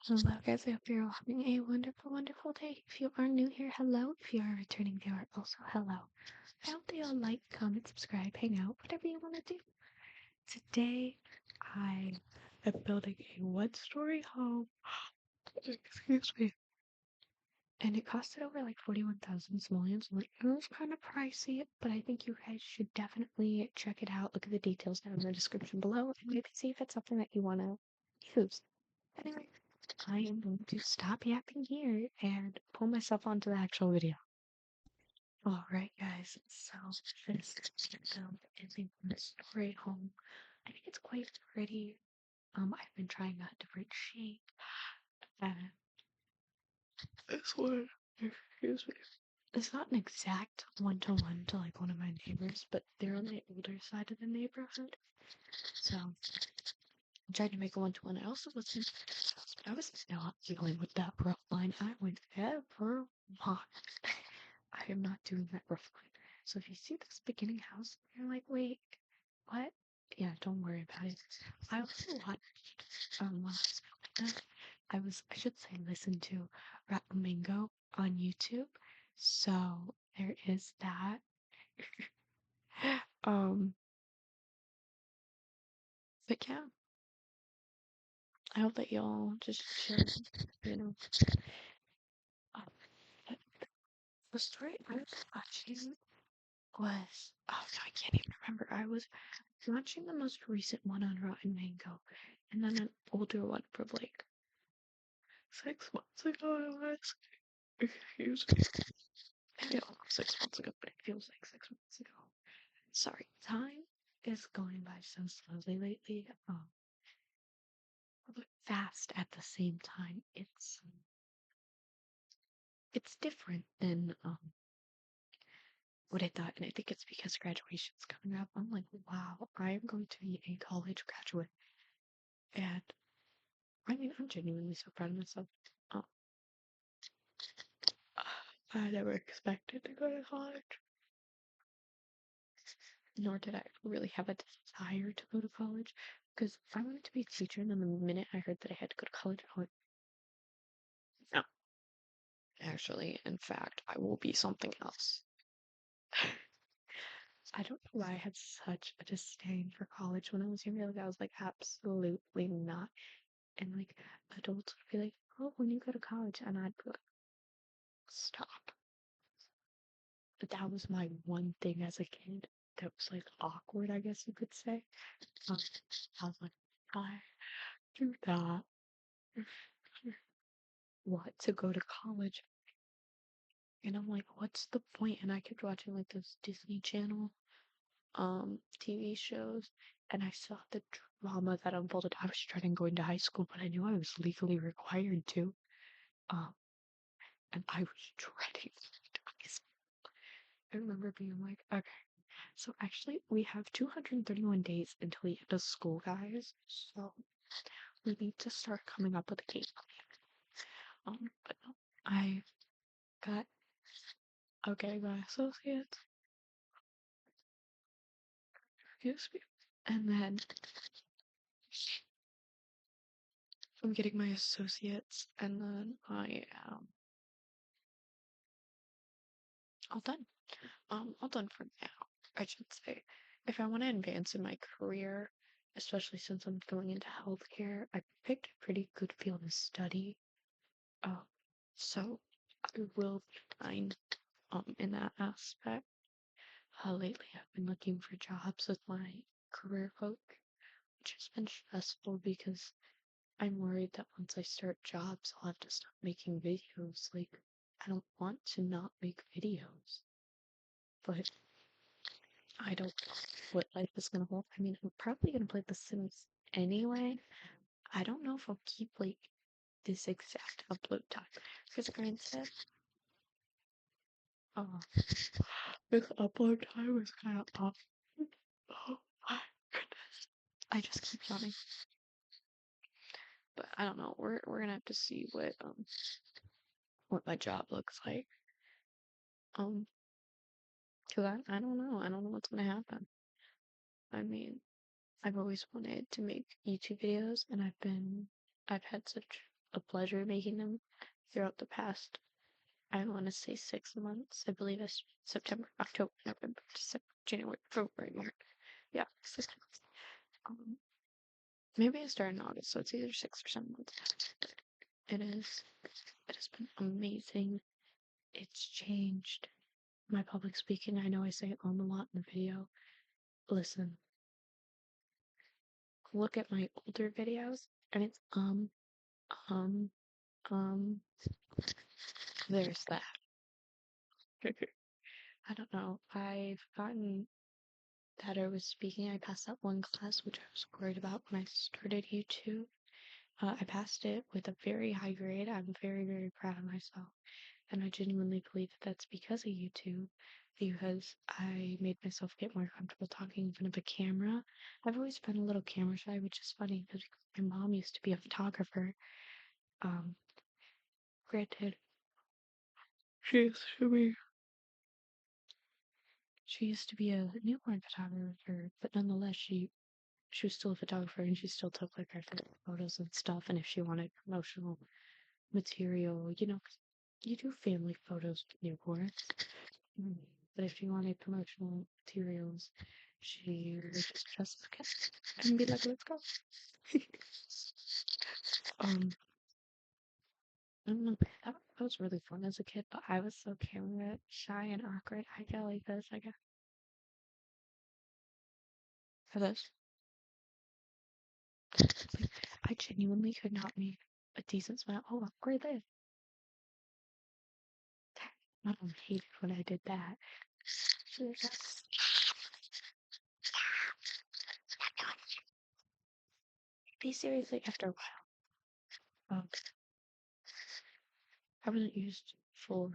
Hello, guys. I hope you're all having a wonderful, wonderful day. If you are new here, hello. If you are a returning viewer, also hello. I hope that you'll like, comment, subscribe, hang out, whatever you want to do. Today, I am building a one-story home. Excuse me. And it costed over like 41,000 simoleons. Like, it was kind of pricey, but I think you guys should definitely check it out. Look at the details down in the description below and maybe see if it's something that you want to use. Anyway, I am going to stop yapping here and pull myself onto the actual video. Alright, guys, so this film is a one-story home. I think it's quite pretty. I've been trying out different shape. And this one, excuse me. It's not an exact one-to-one to like one of my neighbors, but they're on the older side of the neighborhood. So I tried to make a one-to-one. I also listened, but I was not dealing with that rough line. I would ever want. I am not doing that rough line. So if you see this beginning house, you're like, wait, what? Yeah, don't worry about it. I also watched while I should say, listen to Rapamingo on YouTube. So there is that. um, but yeah, I hope that y'all just chill, you know. Uh, the story I was watching was, oh no, I can't even remember. I was watching the most recent one on Rotten Mango, and then an older one from like 6 months ago. It was, excuse me, maybe almost 6 months ago, but it feels like 6 months ago. Sorry, time is going by so slowly lately, but fast at the same time. It's different than what I thought, and I think it's because graduation's coming up. I'm like, wow, I am going to be a college graduate, and I mean, I'm genuinely so proud of myself. Um, I never expected to go to college, nor did I really have a desire to go to college, because I wanted to be a teacher, and then the minute I heard that I had to go to college, I went, no, actually, in fact, I will be something else. I don't know why I had such a disdain for college when I was younger. Like, I was like, absolutely not. And like, adults would be like, oh, when you go to college, and I'd be like, stop. But that was my one thing as a kid that was like awkward, I guess you could say. Um, I was like, I do not want to go to college. And I'm like, what's the point? And I kept watching like those Disney Channel TV shows, and I saw the drama that unfolded. I was dreading going to high school, but I knew I was legally required to. Um, and I was dreading going to high school. I remember being like, okay, so actually we have 231 days until the end of school, guys. So we need to start coming up with a game plan. But no, I got okay, my associates. Excuse me. And then I'm getting my associates, and then I am all done. All done for now, I should say. If I want to advance in my career, especially since I'm going into healthcare, I picked a pretty good field to study. Um, so I will be fine in that aspect. Lately I've been looking for jobs with my career folk, which has been stressful because I'm worried that once I start jobs, I'll have to stop making videos. Like, I don't want to not make videos, but I don't know what life is gonna hold. I mean, I'm probably gonna play The Sims anyway. I don't know if I'll keep like this exact upload time because granted, uh, this upload time is kind of off. Oh my goodness! I just keep yawning, but I don't know. We're gonna have to see what my job looks like. Cause I don't know. I don't know what's gonna happen. I mean, I've always wanted to make YouTube videos, and I've had such a pleasure making them throughout the past, I want to say 6 months. I believe it's September, October, November, December, January, February, March. Yeah, 6 months. Um, maybe I started in August, so it's either 6 or 7 months. It is. It has been amazing. It's changed my public speaking. I know I say a lot in the video. Listen, look at my older videos, and it's um, there's that. I don't know. I've gotten better with speaking. I passed that one class, which I was worried about when I started YouTube. I passed it with a very high grade. I'm very, very proud of myself. And I genuinely believe that that's because of YouTube, because I made myself get more comfortable talking in front of a camera. I've always been a little camera shy, which is funny because my mom used to be a photographer. Um, Granted, she used to be she used to be a newborn photographer, but nonetheless, she was still a photographer and she still took like her photos and stuff. And if she wanted promotional material, you do family photos with newborns. Mm. But if she wanted promotional materials, she would just look at it and be like, let's go. um, I don't know, that was really fun as a kid, but I was so camera shy and awkward. I go like this, I go for this. Like, I genuinely could not make a decent smile. Oh, awkward this. My mom hated when I did that. She was just, be seriously after a while. I wasn't used for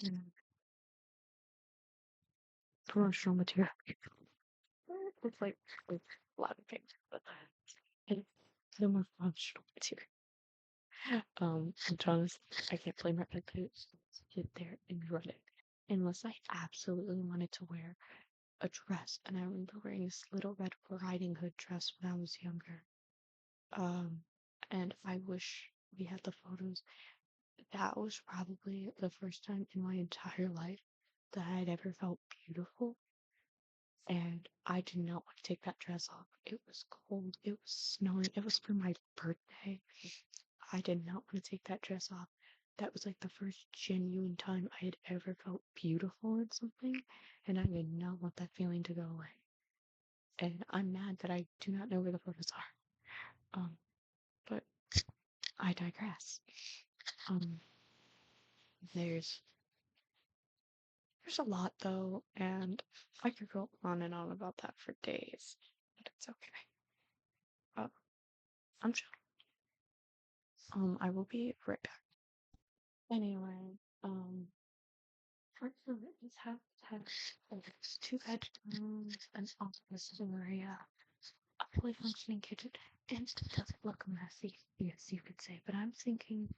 you know, promotional material. It's like with a lot of things, but and the more functional material. I'm trying to, I can't blame her. I could sit there and run it unless I absolutely wanted to wear a dress. And I remember wearing this little Red Riding Hood dress when I was younger. Um, and I wish we had the photos. That was probably the first time in my entire life that I'd ever felt beautiful. And I did not want to take that dress off. It was cold. It was snowing. It was for my birthday. I did not want to take that dress off. That was like the first genuine time I had ever felt beautiful in something, and I did not want that feeling to go away. And I'm mad that I do not know where the photos are. But I digress. Um, there's a lot though, and I could go on and on about that for days, but it's okay. Uh, I'm sure. I will be right back. Anyway, part of it is have like, 2 bedrooms, an office area, a fully functioning kitchen, and it doesn't look messy, yes, you could say. But I'm thinking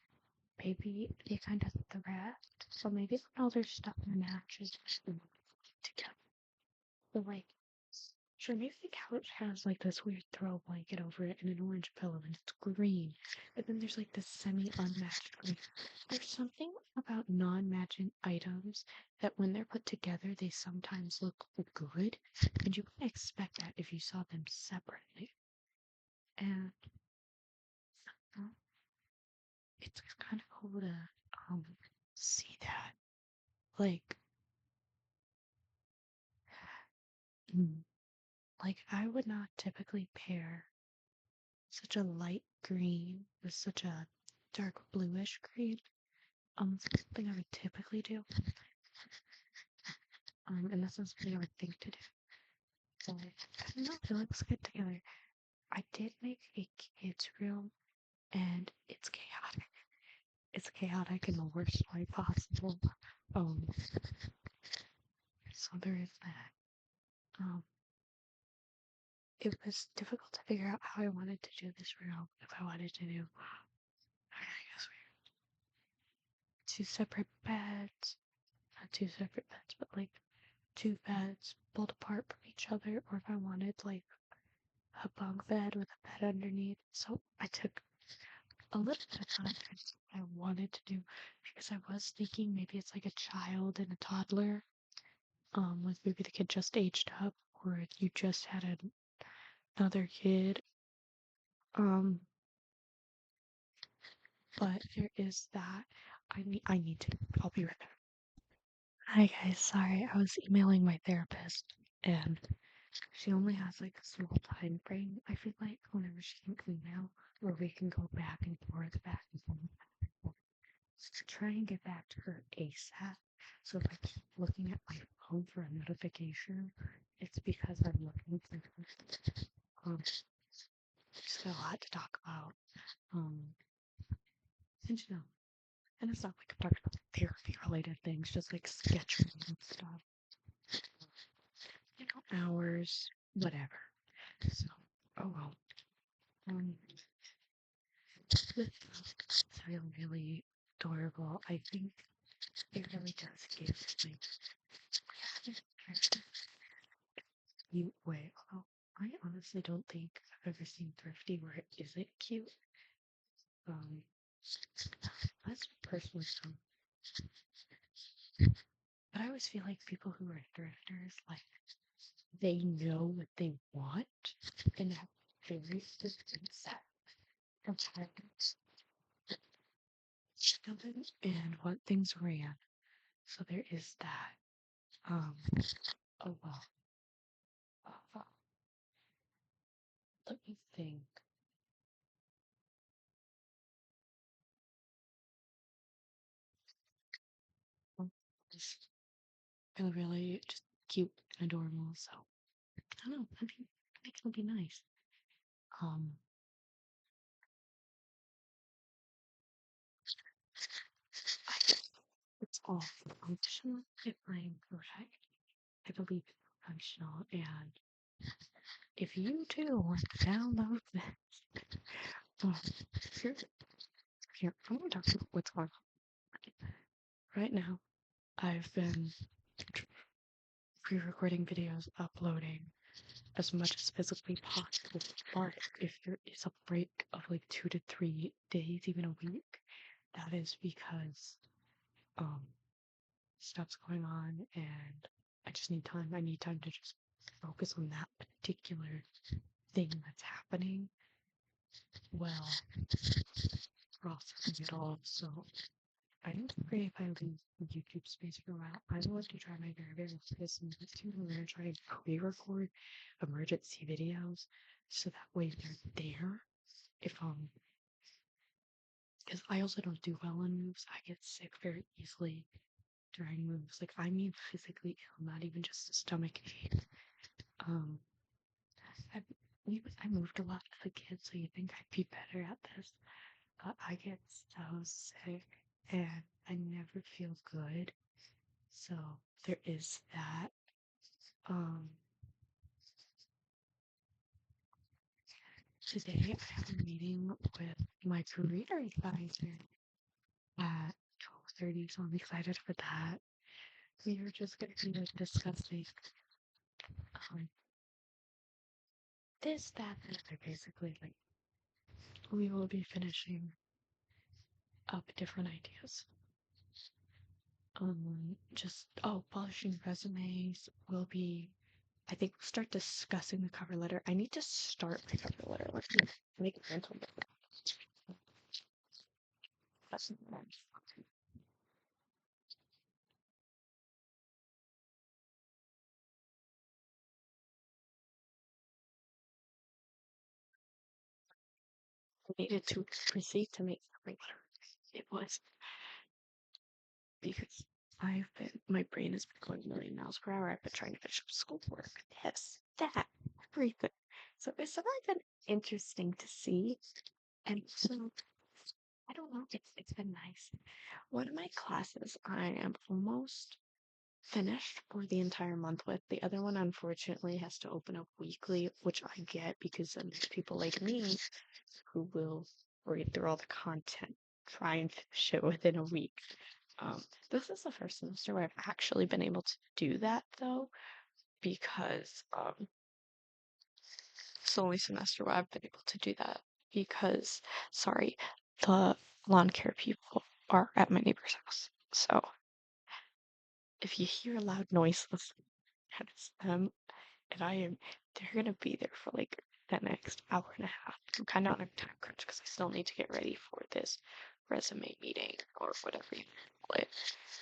maybe they kind of thrift, so maybe all their stuff matches together. But like, sure, maybe the couch has like this weird throw blanket over it and an orange pillow, and it's green. But then there's like this semi-unmatched green. There's something about non-matching items that when they're put together, they sometimes look good, and you wouldn't expect that if you saw them separately. And uh, it's kind of cool to see that. Like, mm, like I would not typically pair such a light green with such a dark bluish green. Something I would typically do. And this is something I would think to do. So, I don't know, it looks good together. I did make a kids room, and it's chaotic. It's chaotic in the worst way possible. Um, so there is that. Um, it was difficult to figure out how I wanted to do this room. If I wanted to do, I guess, 2 separate beds, not 2 separate beds, but like 2 beds pulled apart from each other, or if I wanted like a bunk bed with a bed underneath. So I took a little bit of time to decide what I wanted to do because I was thinking maybe it's like a child and a toddler. Like maybe the kid just aged up, or you just had another kid. Um, but there is that. I need to. I'll be right back. Hi guys, sorry, I was emailing my therapist and she only has like a small time frame. I feel like whenever she can email, where we can go back and forth, back and forth, back and forth. So to try and get back to her ASAP. So if I keep looking at my phone for a notification, it's because I'm looking for her. She's got a lot to talk about. Um, and you know, and it's not like I'm talking about therapy related things, just like scheduling and stuff, hours, whatever. So, oh well. Um, it's really adorable. I think it really does give like cute way. Although I honestly don't think I've ever seen thrifty where it isn't cute. Um, that's personally so. But I always feel like people who are thrifters, like they know what they want and have very specific set of targets and what things ran. So there is that. Um, oh well. Uh, let me think. It's really, really just cute and adorable. So I don't know. I think it'll be nice. Um, I, it's all functional if I'm correct. I believe it's functional, and if you too want to download this, here, here, I'm going to talk about what's going on right now. I've been pre-recording videos, uploading as much as physically possible. But if there is a break of like 2 to 3 days, even a week, that is because um stuff's going on and I just need time. I need time to just focus on that particular thing that's happening well processing it all. So I don't agree if I leave YouTube space for a while. I want to try my very best because I'm going to try and pre-record emergency videos so that way they're there. If because I also don't do well on moves. I get sick very easily during moves. Like I mean physically ill, not even just a stomach ache. Um, I I moved a lot as a kid, so you think I'd be better at this. But I get so sick and I never feel good. So there is that. Um, Today I have a meeting with my career advisor at 12:30, so I'm excited for that. We were just going to be like discussing um, this, that, and other, basically. Like we will be finishing up different ideas. Just polishing resumes will be. I think we'll start discussing the cover letter. I need to start my cover letter. Let me make a mental note. That's I needed to proceed to make cover letter. It was because my brain has been going a million miles per hour. I've been trying to finish up schoolwork, this, that, everything. So it's really been interesting to see. And so I don't know. It's been nice. One of my classes I am almost finished for the entire month with. The other one, unfortunately, has to open up weekly, which I get because then there's people like me who will read through all the content, try and finish it within a week. This is the first semester where I've actually been able to do that, though, because It's the only semester where I've been able to do that because, sorry, the lawn care people are at my neighbor's house. So if you hear loud noises, that's them, and they're gonna be there for like the next hour and a half. I'm kind of on a time crunch because I still need to get ready for this resume meeting or whatever you call it,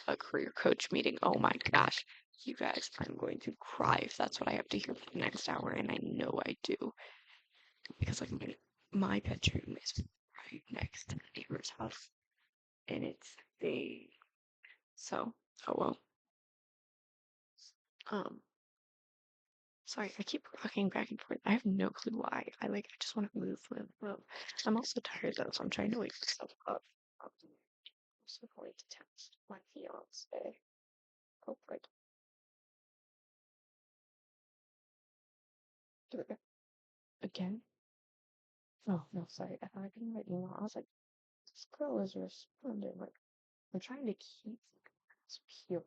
a career coach meeting. Oh my gosh, you guys, I'm going to cry if that's what I have to hear for the next hour, and I know I do because like my bedroom is right next to the neighbor's house, and it's big. So, oh well. Um, Sorry, I keep rocking back and forth. I have no clue why. I just want to move. I'm also tired though, so I'm trying to wake myself up. I'm also going to text my fiance. Oh, right. Here we go. Again? Oh, no, sorry. I thought I couldn't write email. I was like, this girl is responding. Like, I'm trying to keep these peeled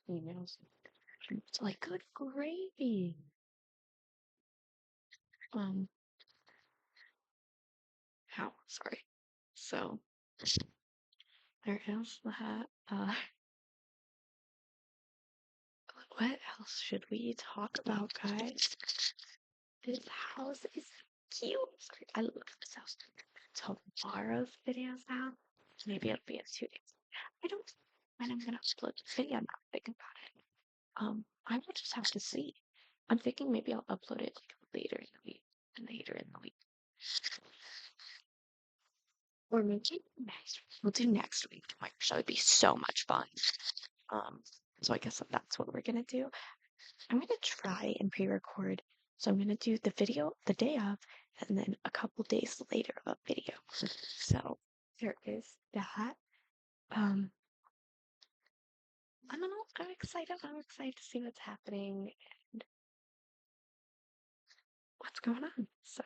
emails. It's like, good gravy. Um, how? Sorry. So, there is that. What else should we talk about, guys? This house is cute. Sorry, I love this house. Tomorrow's video's out. Maybe it'll be in 2 days. I don't know when I'm gonna upload the video. I'm not thinking about it. I will just have to see. I'm thinking maybe I'll upload it like later in the week. Later in the week. Or maybe next week. We'll do next week. Oh my gosh, that would be so much fun. Um, so I guess that's what we're gonna do. I'm gonna try and pre-record. So I'm gonna do the video the day of, and then a couple days later a video. So there is that. Um, I don't know. I'm excited. I'm excited to see what's happening and what's going on. So,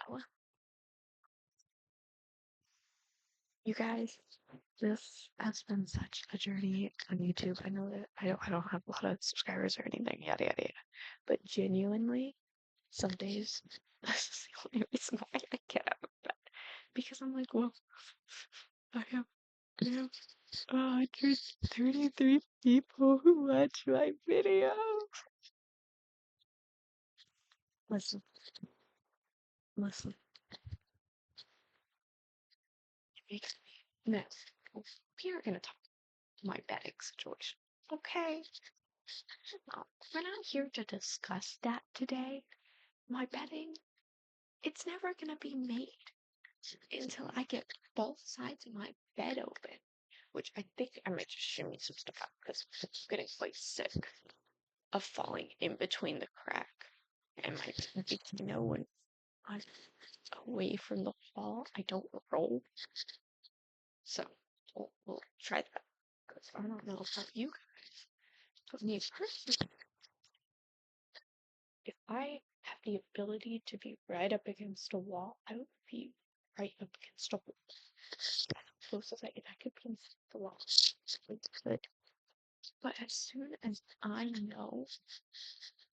oh well. You guys, this has been such a journey on YouTube. I know that I don't have a lot of subscribers or anything, yada yada yada. But genuinely, some days this is the only reason why I get out of bed. Because I'm like, well, I have 133 people who watch my video. Listen, listen. It makes me mad. We are gonna talk my betting situation. Okay. We're not here to discuss that today. My betting, it's never gonna be made until I get both sides of my bed open. Which I think I might just shimmy some stuff out because I'm getting quite sick of falling in between the crack and my know when I'm away from the wall, I don't roll. So we'll try that. Because I don't know about you guys, but me personally, if I have the ability to be right up against a wall, I would be right up against a wall. As close as if I could be against the wall, I could. But as soon as I know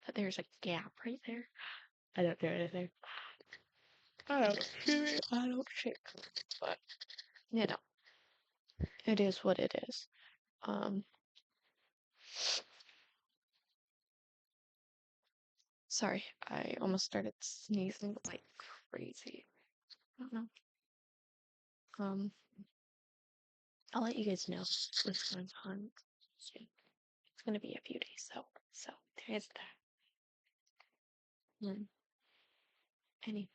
that there's a gap right there, I don't do anything. I don't shake. But you know, it is what it is. Um, Sorry, I almost started sneezing like crazy. I don't know. Um, I'll let you guys know what's going on soon. It's gonna be a few days, so there is that. Anyway,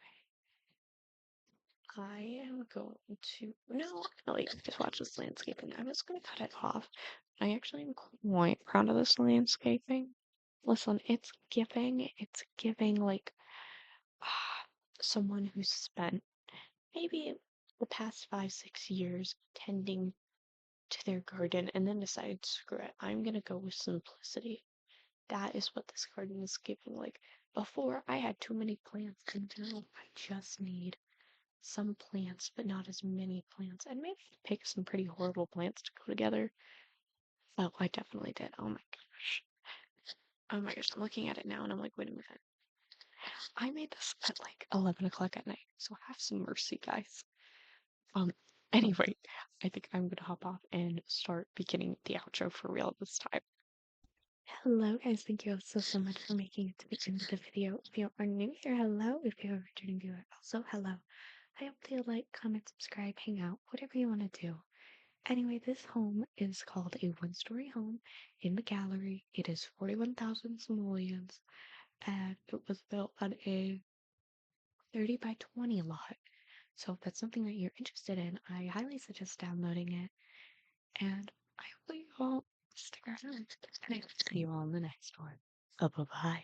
I am going to no, I'll let you guys watch this landscaping. I'm just gonna cut it off. I actually am quite proud of this landscaping. Listen, it's giving like someone who's spent maybe the past 5, 6 years tending to their garden and then decided, screw it, I'm gonna go with simplicity. That is what this garden is giving. Like before, I had too many plants, and now I just need some plants, but not as many plants. And maybe pick some pretty horrible plants to go together. Oh, I definitely did. Oh my gosh. Oh my gosh, I'm looking at it now and I'm like, wait a minute. I made this at like 11 o'clock at night, so have some mercy, guys. Um, anyway, I think I'm gonna hop off and start beginning the outro for real this time. Hello, guys. Thank you so much for making it to the end of the video. If you are new here, hello. If you're a returning viewer, also hello. I hope you like, comment, subscribe, hang out, whatever you want to do. Anyway, this home is called a one-story home in the gallery. It is 41,000 simoleons, and it was built on a 30 by 20 lot. So if that's something that you're interested in, I highly suggest downloading it. And I hope you all stick around. And I will see you all in the next one. Bye bye.